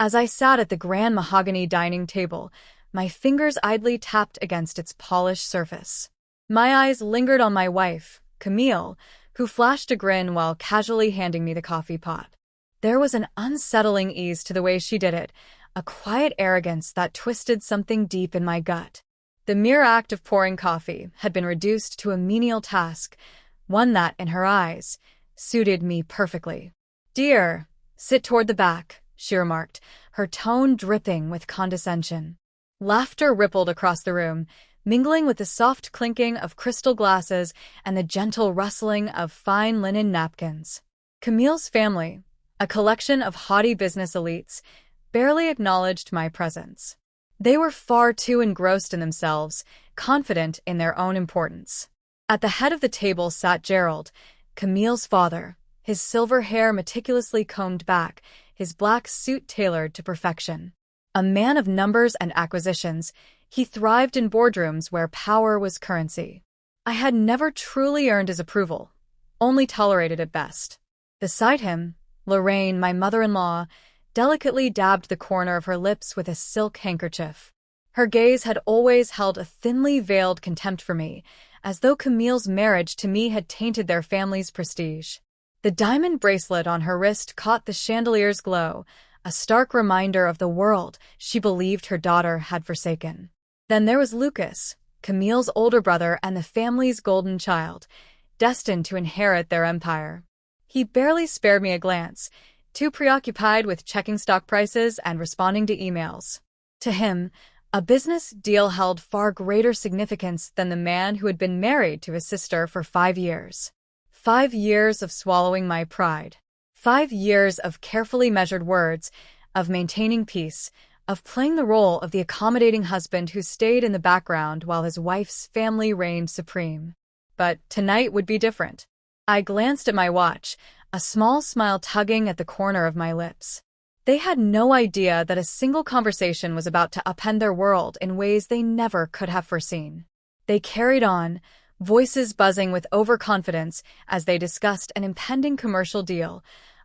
As I sat at the grand mahogany dining table, my fingers idly tapped against its polished surface. My eyes lingered on my wife, Camille, who flashed a grin while casually handing me the coffee pot. There was an unsettling ease to the way she did it, a quiet arrogance that twisted something deep in my gut. The mere act of pouring coffee had been reduced to a menial task, one that, in her eyes, suited me perfectly. "Dear, sit toward the back," she remarked, her tone dripping with condescension. Laughter rippled across the room, mingling with the soft clinking of crystal glasses and the gentle rustling of fine linen napkins. Camille's family, a collection of haughty business elites, barely acknowledged my presence. They were far too engrossed in themselves, confident in their own importance. At the head of the table sat Gerald, Camille's father, his silver hair meticulously combed back, his black suit tailored to perfection. A man of numbers and acquisitions, he thrived in boardrooms where power was currency. I had never truly earned his approval, only tolerated at best. Beside him, Lorraine, my mother-in-law, delicately dabbed the corner of her lips with a silk handkerchief. Her gaze had always held a thinly veiled contempt for me, as though Camille's marriage to me had tainted their family's prestige. The diamond bracelet on her wrist caught the chandelier's glow, a stark reminder of the world she believed her daughter had forsaken. Then there was Lucas, Camille's older brother and the family's golden child, destined to inherit their empire. He barely spared me a glance, too preoccupied with checking stock prices and responding to emails. To him, a business deal held far greater significance than the man who had been married to his sister for 5 years. 5 years of swallowing my pride. 5 years of carefully measured words, of maintaining peace, of playing the role of the accommodating husband who stayed in the background while his wife's family reigned supreme. But tonight would be different. I glanced at my watch, a small smile tugging at the corner of my lips. They had no idea that a single conversation was about to upend their world in ways they never could have foreseen. They carried on, voices buzzing with overconfidence as they discussed an impending commercial deal,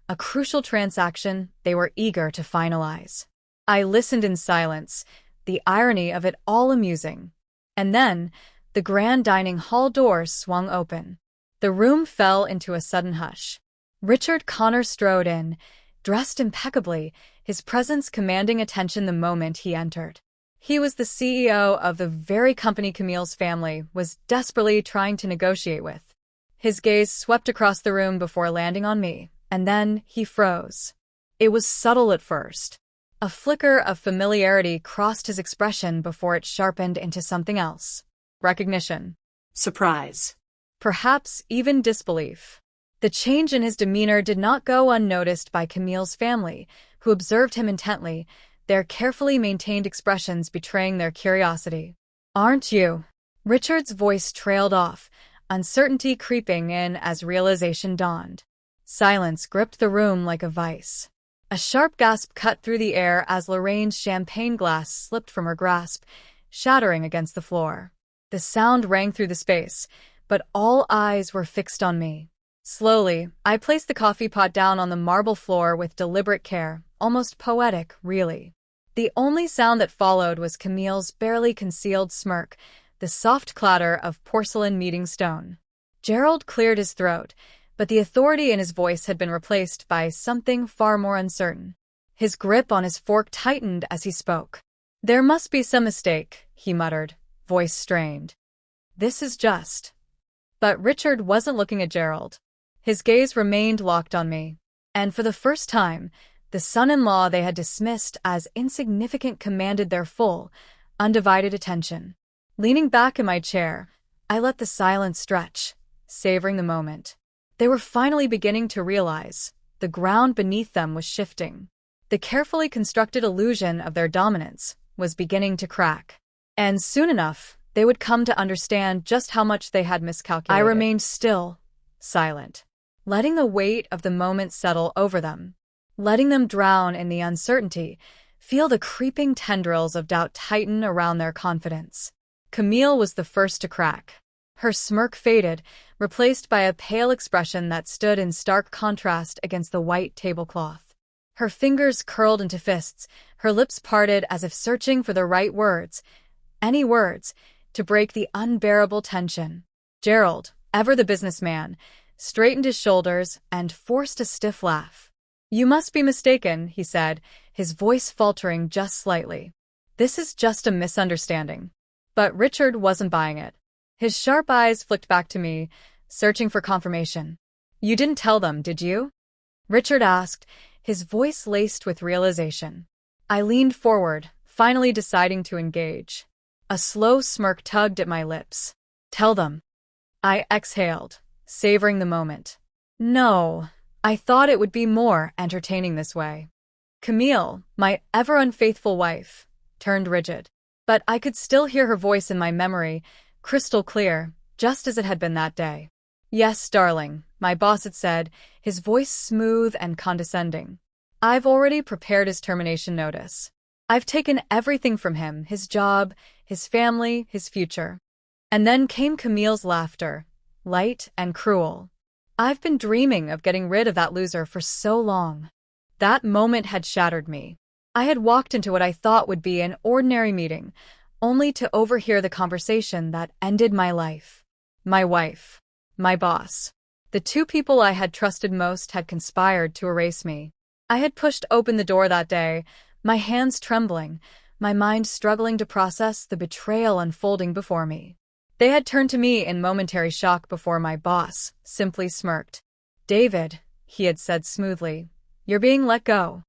a crucial transaction they were eager to finalize. I listened in silence, the irony of it all amusing. And then, the grand dining hall doors swung open. The room fell into a sudden hush. Richard Connor strode in, dressed impeccably, his presence commanding attention the moment he entered. He was the CEO of the very company Camille's family was desperately trying to negotiate with. His gaze swept across the room before landing on me, and then he froze. It was subtle at first. A flicker of familiarity crossed his expression before it sharpened into something else. Recognition. Surprise. Perhaps even disbelief. The change in his demeanor did not go unnoticed by Camille's family, who observed him intently, their carefully maintained expressions betraying their curiosity. "Aren't you?" Richard's voice trailed off, uncertainty creeping in as realization dawned. Silence gripped the room like a vice. A sharp gasp cut through the air as Lorraine's champagne glass slipped from her grasp, shattering against the floor. The sound rang through the space, but all eyes were fixed on me. Slowly, I placed the coffee pot down on the marble floor with deliberate care, almost poetic, really. The only sound that followed was Camille's barely concealed smirk, the soft clatter of porcelain meeting stone. Gerald cleared his throat, but the authority in his voice had been replaced by something far more uncertain. His grip on his fork tightened as he spoke. "There must be some mistake," he muttered, voice strained. "This is just." But Richard wasn't looking at Gerald. His gaze remained locked on me, and for the first time, the son-in-law they had dismissed as insignificant commanded their full, undivided attention. Leaning back in my chair, I let the silence stretch, savoring the moment. They were finally beginning to realize the ground beneath them was shifting. The carefully constructed illusion of their dominance was beginning to crack. And soon enough, they would come to understand just how much they had miscalculated. I remained still, silent, letting the weight of the moment settle over them, letting them drown in the uncertainty, feel the creeping tendrils of doubt tighten around their confidence. Camille was the first to crack. Her smirk faded, replaced by a pale expression that stood in stark contrast against the white tablecloth. Her fingers curled into fists, her lips parted as if searching for the right words, any words, to break the unbearable tension. Gerald, ever the businessman, straightened his shoulders and forced a stiff laugh. "You must be mistaken," he said, his voice faltering just slightly. "This is just a misunderstanding." But Richard wasn't buying it. His sharp eyes flicked back to me, searching for confirmation. "You didn't tell them, did you?" Richard asked, his voice laced with realization. I leaned forward, finally deciding to engage. A slow smirk tugged at my lips. "Tell them." I exhaled, savoring the moment. No, I thought it would be more entertaining this way. Camille, my ever-unfaithful wife, turned rigid. But I could still hear her voice in my memory, crystal clear, just as it had been that day. "Yes, darling," my boss had said, his voice smooth and condescending. "I've already prepared his termination notice. I've taken everything from him, his job, his family, his future." And then came Camille's laughter, light and cruel. "I've been dreaming of getting rid of that loser for so long." That moment had shattered me. I had walked into what I thought would be an ordinary meeting, only to overhear the conversation that ended my life. My wife. My boss. The two people I had trusted most had conspired to erase me. I had pushed open the door that day, my hands trembling, my mind struggling to process the betrayal unfolding before me. They had turned to me in momentary shock before my boss simply smirked. "David," he had said smoothly, "you're being let go."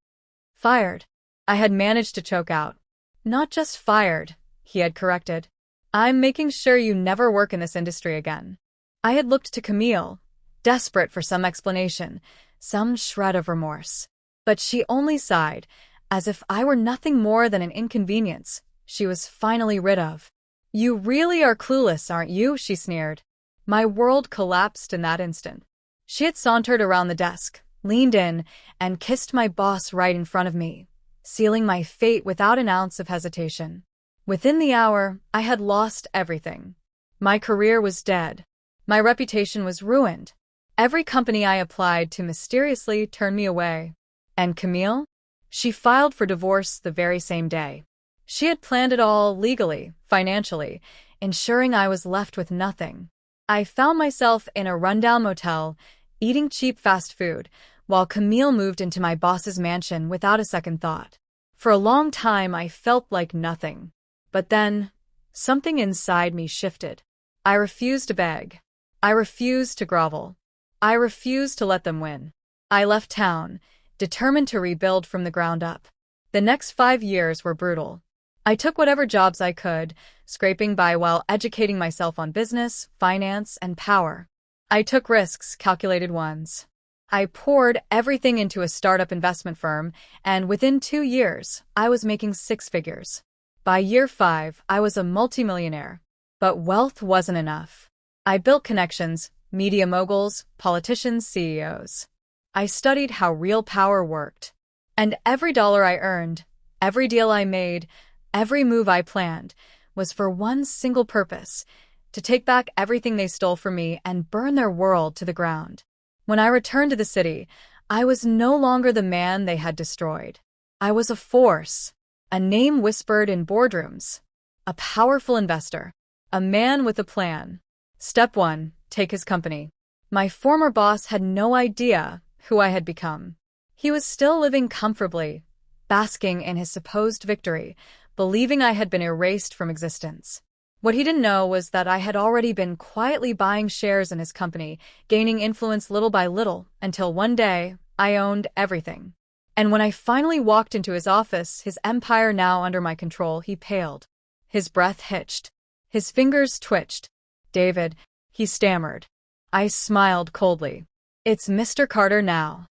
"Fired," I had managed to choke out. "Not just fired," he had corrected. "I'm making sure you never work in this industry again." I had looked to Camille, desperate for some explanation, some shred of remorse. But she only sighed, as if I were nothing more than an inconvenience she was finally rid of. "You really are clueless, aren't you?" she sneered. My world collapsed in that instant. She had sauntered around the desk, leaned in, and kissed my boss right in front of me, sealing my fate without an ounce of hesitation. Within the hour, I had lost everything. My career was dead. My reputation was ruined. Every company I applied to mysteriously turned me away. And Camille? She filed for divorce the very same day. She had planned it all legally, financially, ensuring I was left with nothing. I found myself in a rundown motel, eating cheap fast food, while Camille moved into my boss's mansion without a second thought. For a long time, I felt like nothing. But then, something inside me shifted. I refused to beg. I refused to grovel. I refused to let them win. I left town, determined to rebuild from the ground up. The next 5 years were brutal. I took whatever jobs I could, scraping by while educating myself on business, finance, and power. I took risks, calculated ones. I poured everything into a startup investment firm, and within 2 years, I was making 6 figures. By year 5, I was a multimillionaire. But wealth wasn't enough. I built connections, media moguls, politicians, CEOs. I studied how real power worked. And every dollar I earned, every deal I made, every move I planned, was for one single purpose: to take back everything they stole from me and burn their world to the ground. When I returned to the city, I was no longer the man they had destroyed. I was a force, a name whispered in boardrooms, a powerful investor, a man with a plan. Step 1, take his company. My former boss had no idea who I had become. He was still living comfortably, basking in his supposed victory, believing I had been erased from existence. What he didn't know was that I had already been quietly buying shares in his company, gaining influence little by little, until one day, I owned everything. And when I finally walked into his office, his empire now under my control, he paled. His breath hitched. His fingers twitched. "David," he stammered. I smiled coldly. "It's Mr. Carter now."